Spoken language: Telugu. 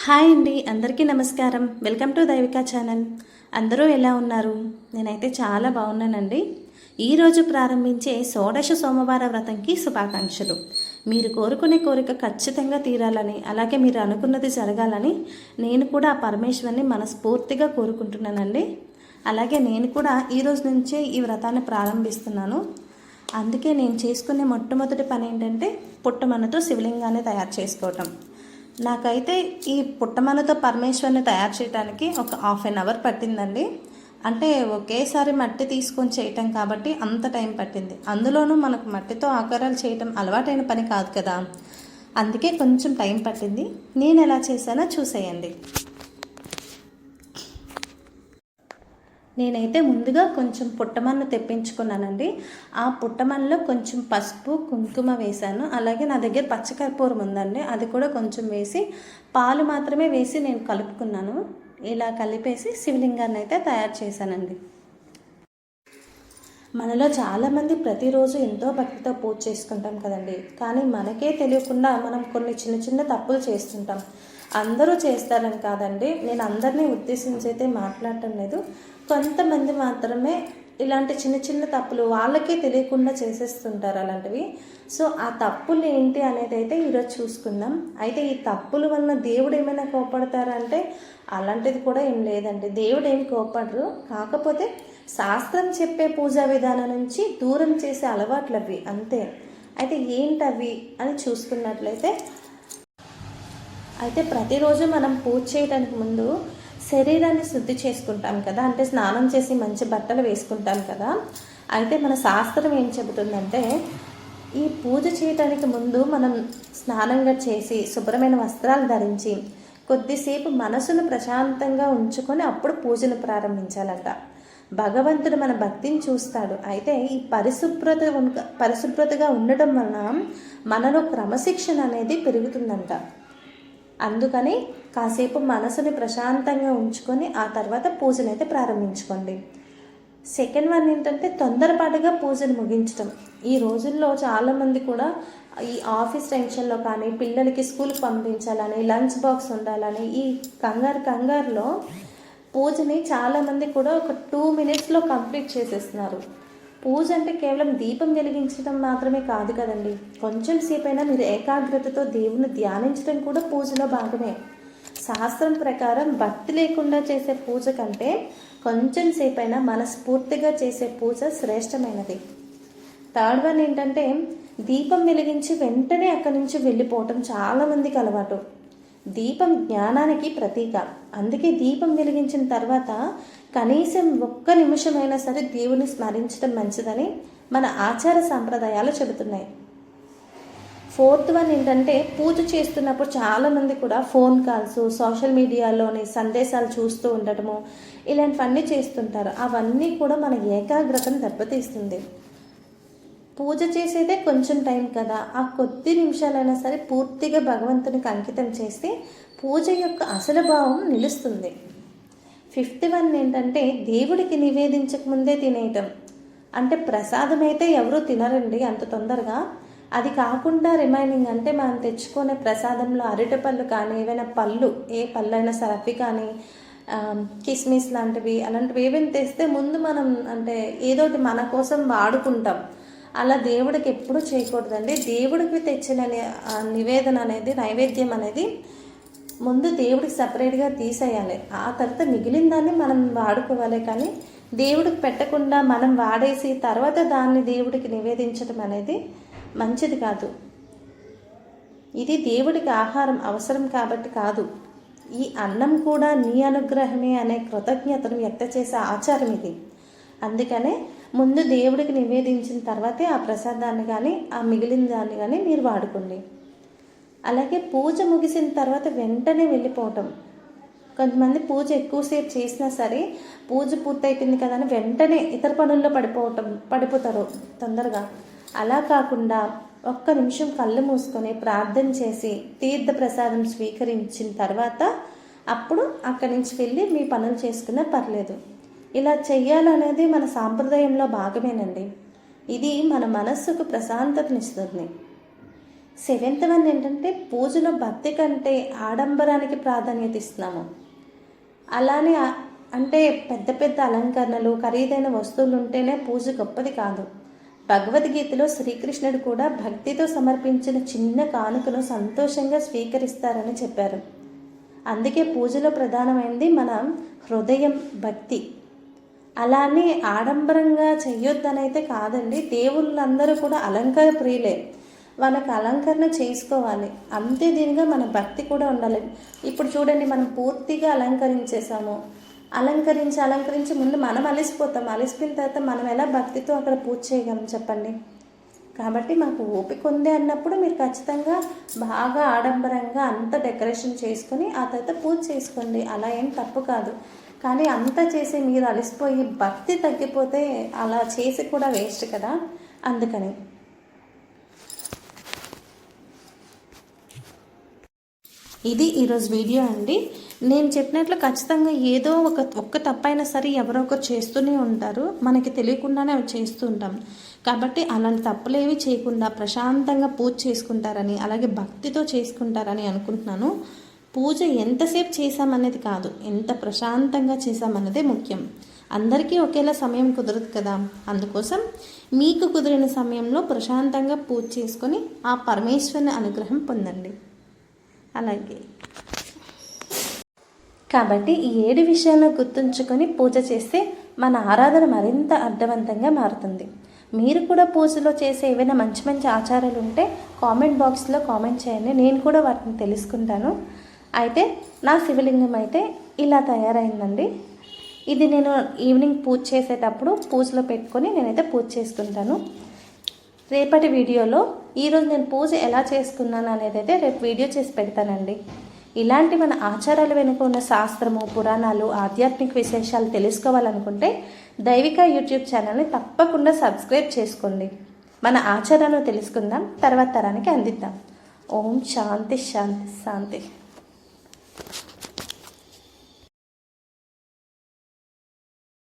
హాయ్ అండి, అందరికీ నమస్కారం. వెల్కమ్ టు దైవిక ఛానల్. అందరూ ఎలా ఉన్నారు? నేనైతే చాలా బాగున్నానండి. ఈరోజు ప్రారంభించే షోడశ సోమవార వ్రతంకి శుభాకాంక్షలు. మీరు కోరుకునే కోరిక ఖచ్చితంగా తీరాలని, అలాగే మీరు అనుకున్నది జరగాలని నేను కూడా ఆ పరమేశ్వరుని మనస్ఫూర్తిగా కోరుకుంటున్నానండి. అలాగే నేను కూడా ఈరోజు నుంచే ఈ వ్రతాన్ని ప్రారంభిస్తున్నాను. అందుకే నేను చేసుకునే మొట్టమొదటి పని ఏంటంటే పుట్టమన్నతో శివలింగాన్ని తయారు చేసుకోవటం. నాకైతే ఈ పుట్టమన్నతో పరమేశ్వరుని తయారు చేయడానికి ఒక హాఫ్ అన్ అవర్ పట్టిందండి. అంటే ఒకేసారి మట్టి తీసుకొని చేయటం కాబట్టి అంత టైం పట్టింది. అందులోనూ మనకు మట్టితో ఆకారాలు చేయటం అలవాటైన పని కాదు కదా, అందుకే కొంచెం టైం పట్టింది. నేను ఎలా చేశానో చూసేయండి. నేనైతే ముందుగా కొంచెం పుట్టమన్ను తెప్పించుకున్నానండి. ఆ పుట్టమన్నులో కొంచెం పసుపు కుంకుమ వేశాను. అలాగే నా దగ్గర పచ్చకర్పూరం ఉందండి, అది కూడా కొంచెం వేసి పాలు మాత్రమే వేసి నేను కలుపుకున్నాను. ఇలా కలిపేసి శివలింగాన్ని అయితే తయారు చేశానండి. మనలో చాలామంది ప్రతిరోజు ఎంతో భక్తితో పూజ చేసుకుంటాం కదండి, కానీ మనకే తెలియకుండా మనం కొన్ని చిన్న చిన్న తప్పులు చేస్తుంటాం. అందరూ చేస్తారని కాదండి, నేను అందరినీ ఉద్దేశించి అయితే మాట్లాడటం లేదు. కొంతమంది మాత్రమే ఇలాంటి చిన్న చిన్న తప్పులు వాళ్ళకే తెలియకుండా చేసేస్తుంటారు అలాంటివి. సో ఆ తప్పులు ఏంటి అనేది అయితే ఈరోజు చూసుకుందాం. అయితే ఈ తప్పుల వలన దేవుడు ఏమైనా కోపడతారంటే అలాంటిది కూడా ఏం లేదండి. దేవుడు ఏమి కోపడరు, కాకపోతే శాస్త్రం చెప్పే పూజా విధానం నుంచి దూరం చేసే అలవాట్లు అవి అంతే. అయితే ఏంటవి అని చూసుకున్నట్లయితే ప్రతిరోజు మనం పూజ చేయడానికి ముందు శరీరాన్ని శుద్ధి చేసుకుంటాం కదా, అంటే స్నానం చేసి మంచి బట్టలు వేసుకుంటాం కదా. అయితే మన శాస్త్రం ఏం చెబుతుందంటే ఈ పూజ చేయడానికి ముందు మనం స్నానంగా చేసి శుభ్రమైన వస్త్రాలు ధరించి కొద్దిసేపు మనసును ప్రశాంతంగా ఉంచుకొని అప్పుడు పూజను ప్రారంభించాలంట. భగవంతుడు మన భక్తిని చూస్తాడు. అయితే ఈ పరిశుభ్రతగా ఉండటం వలన మనలో క్రమశిక్షణ అనేది పెరుగుతుందంట. అందుకని కాసేపు మనసుని ప్రశాంతంగా ఉంచుకొని ఆ తర్వాత పూజనైతే ప్రారంభించుకోండి. సెకండ్ వన్ ఏంటంటే తొందరపాటుగా పూజను ముగించడం. ఈ రోజుల్లో చాలామంది కూడా ఈ ఆఫీస్ టెన్షన్లో కానీ పిల్లలకి స్కూల్కి పంపించాలని లంచ్ బాక్స్ ఉండాలని ఈ కంగారులో పూజని చాలామంది కూడా ఒక 2 minutesలో కంప్లీట్ చేసేస్తున్నారు. పూజ అంటే కేవలం దీపం వెలిగించడం మాత్రమే కాదు కదండి, కొంచెం సేపైనా మీరు ఏకాగ్రతతో దేవుని ధ్యానించడం కూడా పూజలో భాగమే. శాస్త్రం ప్రకారం భక్తి లేకుండా చేసే పూజ కంటే కొంచెం సేపైనా మనస్ఫూర్తిగా చేసే పూజ శ్రేష్టమైనది. థర్డ్ వన్ ఏంటంటే దీపం వెలిగించి వెంటనే అక్కడి నుంచి వెళ్ళిపోవటం చాలామందికి అలవాటు. దీపం జ్ఞానానికి ప్రతీక. అందుకే దీపం వెలిగించిన తర్వాత కనీసం 1 నిమిషమైనా సరే దేవుని స్మరించడం మంచిదని మన ఆచార సాంప్రదాయాలు చెబుతున్నాయి. ఫోర్త్ వన్ ఏంటంటే పూజ చేస్తున్నప్పుడు చాలామంది కూడా ఫోన్ కాల్స్ సోషల్ మీడియాలోని సందేశాలు చూస్తూ ఉండటము ఇలాంటివన్నీ చేస్తుంటారు. అవన్నీ కూడా మన ఏకాగ్రతను దెబ్బతీస్తుంది. పూజ చేసేదే కొంచెం టైం కదా, ఆ కొద్ది నిమిషాలైనా సరే పూర్తిగా భగవంతునికి అంకితం చేస్తే పూజ యొక్క అసలు భావం నిలుస్తుంది. ఫిఫ్త్ వన్ ఏంటంటే దేవుడికి నివేదించక ముందే తినేయటం. అంటే ప్రసాదం అయితే ఎవరూ తినరండి అంత తొందరగా. అది కాకుండా రిమైనింగ్ అంటే మనం తెచ్చుకునే ప్రసాదంలో అరటిపళ్ళు కానీ ఏవైనా పళ్ళు, ఏ పళ్ళు అయినా సరే అవి కానీ కిస్మిస్ లాంటివి అలాంటివి ఏవైనా తెస్తే ముందు మనం అంటే ఏదోటి మన కోసం వాడుకుంటాం. అలా దేవుడికి ఎప్పుడూ చేయకూడదండి. దేవుడికి తెచ్చిన నివేదన అనేది నైవేద్యం అనేది ముందు దేవుడికి సపరేట్గా తీసేయాలి. ఆ తర్వాత మిగిలిన దాన్ని మనం వాడుకోవాలి. కానీ దేవుడికి పెట్టకుండా మనం వాడేసి తర్వాత దాన్ని దేవుడికి నివేదించడం అనేది మంచిది కాదు. ఇది దేవుడికి ఆహారం అవసరం కాబట్టి కాదు. ఈ అన్నం కూడా నీ అనుగ్రహమే అనే కృతజ్ఞతను వ్యక్త చేసే ఆచారం ఇది. అందుకనే ముందు దేవుడికి నివేదించిన తర్వాతే ఆ ప్రసాదాన్ని కానీ ఆ మిగిలిన దాన్ని కానీ మీరు వాడుకోండి. అలాగే పూజ ముగిసిన తర్వాత వెంటనే వెళ్ళిపోవటం. కొంతమంది పూజ ఎక్కువసేపు చేసినా సరే పూజ పూర్తయిపోయింది కదా అని వెంటనే ఇతర పనుల్లో పడిపోతారు తొందరగా. అలా కాకుండా 1 నిమిషం కళ్ళు మూసుకొని ప్రార్థన చేసి తీర్థ ప్రసాదం స్వీకరించిన తర్వాత అప్పుడు అక్కడి నుంచి వెళ్ళి మీ పనులు చేసుకున్నా పర్లేదు. ఇలా చెయ్యాలనేది మన సాంప్రదాయంలో భాగమేనండి. ఇది మన మనస్సుకు ప్రశాంతతనిస్తుంది. సెవెంత్ వన్ ఏంటంటే పూజలో భక్తి కంటే ఆడంబరానికి ప్రాధాన్యత ఇస్తున్నాము. అలానే అంటే పెద్ద పెద్ద అలంకరణలు, ఖరీదైన వస్తువులు ఉంటేనే పూజ గొప్పది కాదు. భగవద్గీతలో శ్రీకృష్ణుడు కూడా భక్తితో సమర్పించిన చిన్న కానుకను సంతోషంగా స్వీకరిస్తారని చెప్పారు. అందుకే పూజలో ప్రధానమైనది మన హృదయం, భక్తి. అలానే ఆడంబరంగా చెయ్యొద్దనైతే కాదండి. దేవుళ్ళందరూ కూడా అలంకార ప్రియులే, వాళ్ళకి అలంకరణ చేసుకోవాలి. అంతే దీనిగా మన భక్తి కూడా ఉండాలి. ఇప్పుడు చూడండి, మనం పూర్తిగా అలంకరించేసాము. అలంకరించి ముందు మనం అలసిపోతాం. అలసిపోయిన తర్వాత మనం ఎలా భక్తితో అక్కడ పూజ చేయగలం చెప్పండి. కాబట్టి మాకు ఓపిక ఉంది అన్నప్పుడు మీరు ఖచ్చితంగా బాగా ఆడంబరంగా అంత డెకరేషన్ చేసుకొని ఆ తర్వాత పూజ చేసుకోండి. అలా ఏం తప్పు కాదు. కానీ అంతా చేసి మీరు అలసిపోయి భక్తి తగ్గిపోతే అలా చేసి కూడా వేస్ట్ కదా. అందుకని ఇది ఈరోజు వీడియో అండి. నేను చెప్పినట్లు ఖచ్చితంగా ఏదో ఒక్క తప్పైనా సరే ఎవరో ఒకరు చేస్తూనే ఉంటారు. మనకి తెలియకుండానే అవి చేస్తూ ఉంటాం. కాబట్టి అలాంటి తప్పులేవి చేయకుండా ప్రశాంతంగా పూజ చేసుకుంటారని, అలాగే భక్తితో చేసుకుంటారని అనుకుంటున్నాను. పూజ ఎంతసేపు చేసామనేది కాదు, ఎంత ప్రశాంతంగా చేసామన్నదే ముఖ్యం. అందరికీ ఒకేలా సమయం కుదరదు కదా. అందుకోసం మీకు కుదిరిన సమయంలో ప్రశాంతంగా పూజ చేసుకొని ఆ పరమేశ్వరుని అనుగ్రహం పొందండి. అలాగే కాబట్టి ఈ 7 విషయాలను గుర్తుంచుకొని పూజ చేస్తే మన ఆరాధన మరింత అర్థవంతంగా మారుతుంది. మీరు కూడా పూజలో చేసే ఏవైనా మంచి మంచి ఆచారాలు ఉంటే కామెంట్ బాక్స్లో కామెంట్ చేయండి. నేను కూడా వాటిని తెలుసుకుంటాను. అయితే నా శివలింగం అయితే ఇలా తయారైందండి. ఇది నేను ఈవినింగ్ పూజ చేసేటప్పుడు పూజలో పెట్టుకొని నేనైతే పూజ చేసుకుంటాను. రేపటి వీడియోలో ఈరోజు నేను పూజ ఎలా చేసుకున్నాను అనేది అయితే రేపు వీడియో చేసి పెడతానండి. ఇలాంటి మన ఆచారాలు వెనుక ఉన్న శాస్త్రము, పురాణాలు, ఆధ్యాత్మిక విశేషాలు తెలుసుకోవాలనుకుంటే దైవిక యూట్యూబ్ ఛానల్ని తప్పకుండా సబ్స్క్రైబ్ చేసుకోండి. మన ఆచారాలను తెలుసుకుందాం, తర్వాత తరానికి అందిద్దాం. ఓం శాంతి శాంతి శాంతి.